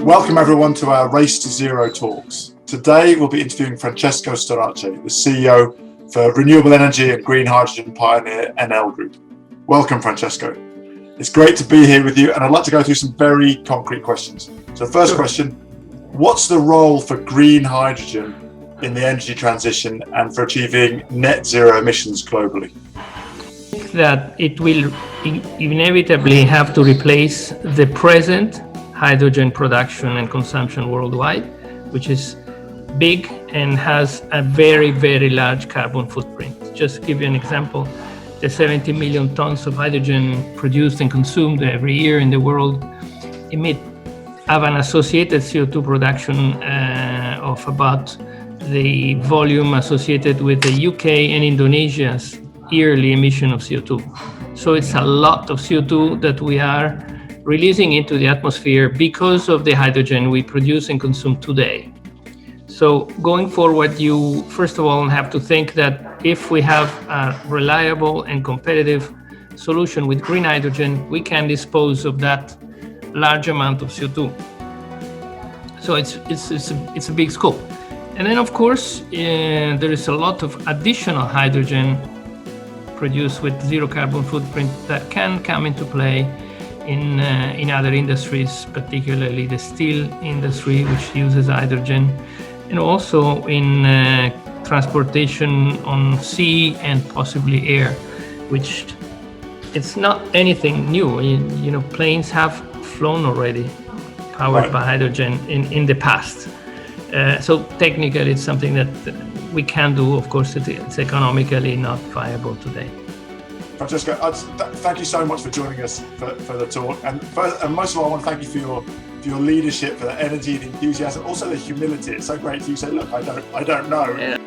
Welcome everyone to our Race to Zero talks. Today we'll be interviewing Francesco Starace, the CEO for renewable energy and green hydrogen pioneer NL Group. Welcome, Francesco. It's great to be here with you, and I'd like to go through some very concrete questions. So the first question, what's the role for green hydrogen in the energy transition and for achieving net zero emissions globally? I think that it will inevitably have to replace the present hydrogen production and consumption worldwide, which is big and has a very, very large carbon footprint. Just to give you an example, the 70 million tons of hydrogen produced and consumed every year in the world have an associated CO2 production of about the volume associated with the UK and Indonesia's yearly emission of CO2. So it's a lot of CO2 that we are releasing into the atmosphere because of the hydrogen we produce and consume today. So going forward, you first of all have to think that if we have a reliable and competitive solution with green hydrogen, we can dispose of that large amount of CO2. So it's a big scope. And then of course, there is a lot of additional hydrogen produced with zero carbon footprint that can come into play in other industries, particularly the steel industry, which uses hydrogen, and also in transportation on sea and possibly air, which it's not anything new. You know, planes have flown already powered by hydrogen in the past. So technically it's something that we can do. Of course, it's economically not viable today. Francesco, thank you so much for joining us for the talk. And most of all, I want to thank you for your leadership, for the energy, the enthusiasm, also the humility. It's so great for you to say, look, I don't know. Yeah.